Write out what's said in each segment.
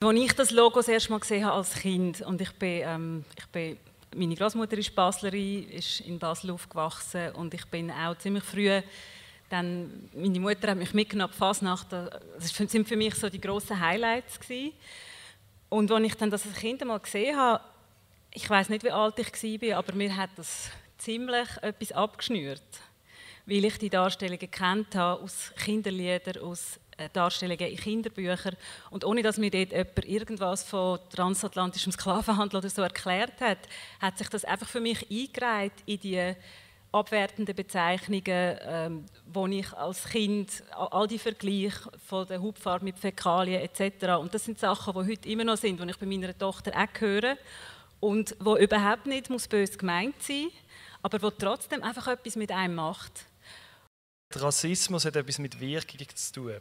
Als ich das Logo das erste Mal gesehen habe als Kind, und meine Großmutter ist Baslerin, ist in Basel aufgewachsen, und ich bin auch ziemlich früh, meine Mutter hat mich mitgenommen, Fasnacht, das sind für mich so die grossen Highlights gewesen. Und als ich dann das als Kind mal gesehen habe, ich weiß nicht, wie alt ich war, aber mir hat das ziemlich etwas abgeschnürt, weil ich die Darstellungen gekannt habe aus Kinderliedern, aus Darstellungen in Kinderbüchern. Und ohne dass mir dort jemand irgendwas von transatlantischem Sklavenhandel oder so erklärt hat, hat sich das einfach für mich eingereiht in die abwertenden Bezeichnungen, wo ich als Kind, all die Vergleiche von der Hautfarbe mit Fäkalien etc. Und das sind Sachen, die heute immer noch sind, die ich bei meiner Tochter auch höre und wo überhaupt nicht böse gemeint sein muss, aber wo trotzdem einfach etwas mit einem macht. Rassismus hat etwas mit Wirkung zu tun.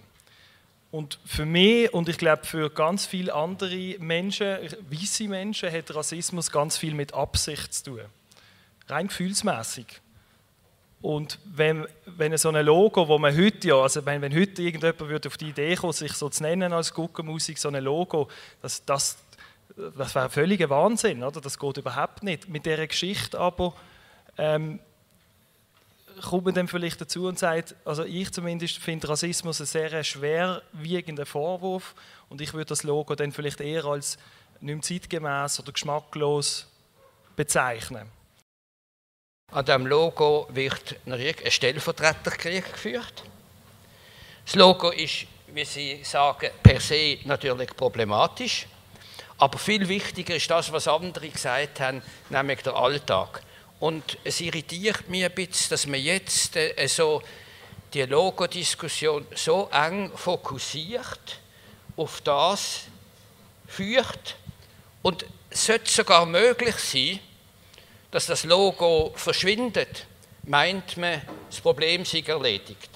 Und für mich und ich glaube für ganz viele andere Menschen, weisse Menschen, hat Rassismus ganz viel mit Absicht zu tun. Rein gefühlsmässig. Und wenn so ein Logo, wo man heute ja, also wenn heute irgendjemand auf die Idee kommt, sich so zu nennen als Guckenmusik, so ein Logo, das wäre völliger Wahnsinn, oder? Das geht überhaupt nicht. Mit dieser Geschichte aber kommt man dann vielleicht dazu und sagt, also ich zumindest finde Rassismus einen sehr schwerwiegenden Vorwurf und ich würde das Logo dann vielleicht eher als nicht mehr zeitgemäß oder geschmacklos bezeichnen. An diesem Logo wird ein Stellvertreterkrieg geführt. Das Logo ist, wie Sie sagen, per se natürlich problematisch, aber viel wichtiger ist das, was andere gesagt haben, nämlich der Alltag. Und es irritiert mich ein bisschen, dass man jetzt die Logodiskussion so eng fokussiert auf das führt. Und es sollte sogar möglich sein, dass das Logo verschwindet, meint man, das Problem sei erledigt.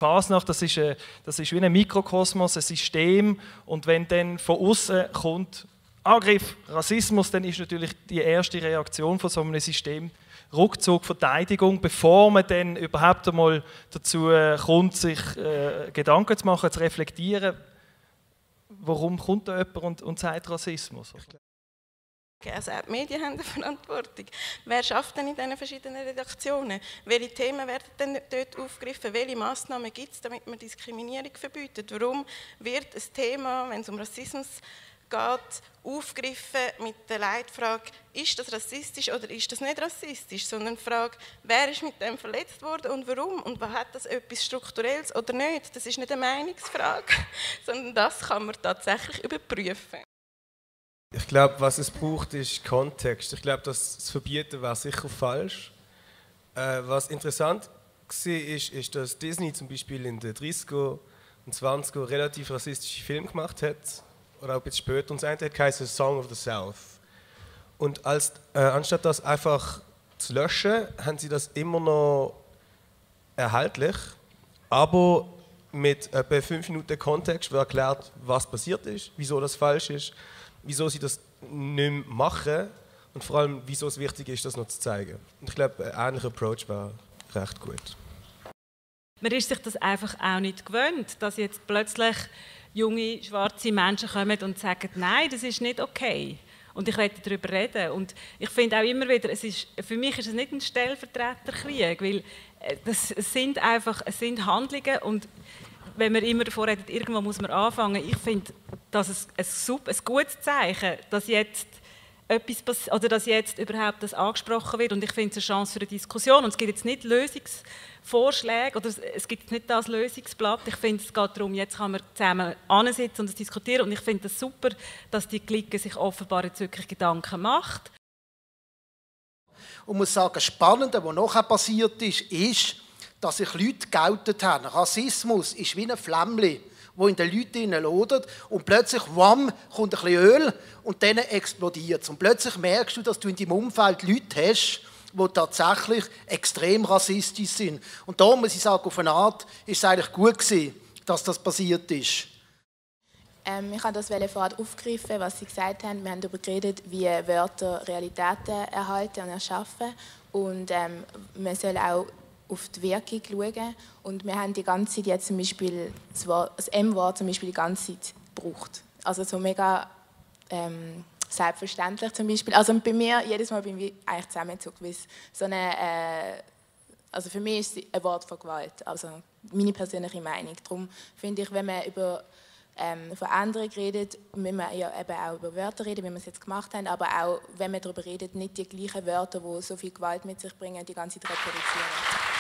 Fasnacht, das ist wie ein Mikrokosmos, ein System. Und wenn dann von außen kommt Angriff, Rassismus, dann ist natürlich die erste Reaktion von so einem System Rückzug, Verteidigung, bevor man dann überhaupt einmal dazu kommt, sich Gedanken zu machen, zu reflektieren, warum kommt da jemand und sagt Rassismus? Also auch die Medien haben eine Verantwortung. Wer schafft denn in diesen verschiedenen Redaktionen? Welche Themen werden denn dort aufgegriffen? Welche Massnahmen gibt es, damit man Diskriminierung verbietet? Warum wird ein Thema, wenn es um Rassismus geht, aufgegriffen mit der Leitfrage, ist das rassistisch oder ist das nicht rassistisch? Sondern die Frage, wer ist mit dem verletzt worden und warum? Und hat das etwas Strukturelles oder nicht? Das ist nicht eine Meinungsfrage, sondern das kann man tatsächlich überprüfen. Ich glaube, was es braucht, ist Kontext. Ich glaube, das Verbieten wäre sicher falsch. Was interessant war, ist, dass Disney zum Beispiel in den 30er und 20er relativ rassistische Filme gemacht hat. Oder auch ein bisschen später. Und das eine heißt Song of the South. Und anstatt das einfach zu löschen, haben sie das immer noch erhältlich. Aber mit etwa 5 Minuten Kontext wird erklärt, was passiert ist, wieso das falsch ist, wieso sie das nicht mehr machen und vor allem, wieso es wichtig ist, das noch zu zeigen. Und ich glaube, ein ähnlicher Approach wäre recht gut. Man ist sich das einfach auch nicht gewöhnt, dass jetzt plötzlich junge, schwarze Menschen kommen und sagen, nein, das ist nicht okay. Und ich werde darüber reden. Und ich finde auch immer wieder, für mich ist es nicht ein Stellvertreterkrieg, weil es sind Handlungen und wenn man immer davor redet, irgendwo muss man anfangen. Ich finde, das ist ein gutes Zeichen, dass jetzt dass jetzt überhaupt das angesprochen wird. Und ich finde es eine Chance für eine Diskussion. Und es gibt jetzt nicht Lösungsvorschläge oder es gibt nicht das Lösungsblatt. Ich finde, es geht darum, jetzt kann man zusammen ansitzen und das diskutieren. Und ich finde es super, dass die Clique sich offenbar jetzt wirklich Gedanken macht. Und muss sagen, das Spannende, was nachher passiert ist, dass sich Leute geoutet haben. Rassismus ist wie ein Flämmchen, das in den Leuten lodert und plötzlich, wham, kommt ein bisschen Öl und dann explodiert es. Und plötzlich merkst du, dass du in deinem Umfeld Leute hast, die tatsächlich extrem rassistisch sind. Und da muss ich sagen, auf eine Art ist es eigentlich gut gewesen, dass das passiert ist. Ich wollte das vorher aufgreifen, was Sie gesagt haben. Wir haben darüber geredet, wie Wörter Realitäten erhalten und erschaffen. Und man soll auch auf die Wirkung schauen. Und wir haben die ganze Zeit jetzt zum Beispiel das M-Wort zum Beispiel die ganze Zeit gebraucht. also so mega selbstverständlich zum Beispiel. Also bei mir, jedes Mal bin ich eigentlich zusammengezogen, weil so also für mich ist es ein Wort von Gewalt, also meine persönliche Meinung. Darum finde ich, wenn man über Veränderung redet, müssen wir ja eben auch über Wörter reden, wie wir es jetzt gemacht haben, aber auch, wenn man darüber redet, nicht die gleichen Wörter, die so viel Gewalt mit sich bringen, die ganze Zeit reproduzieren.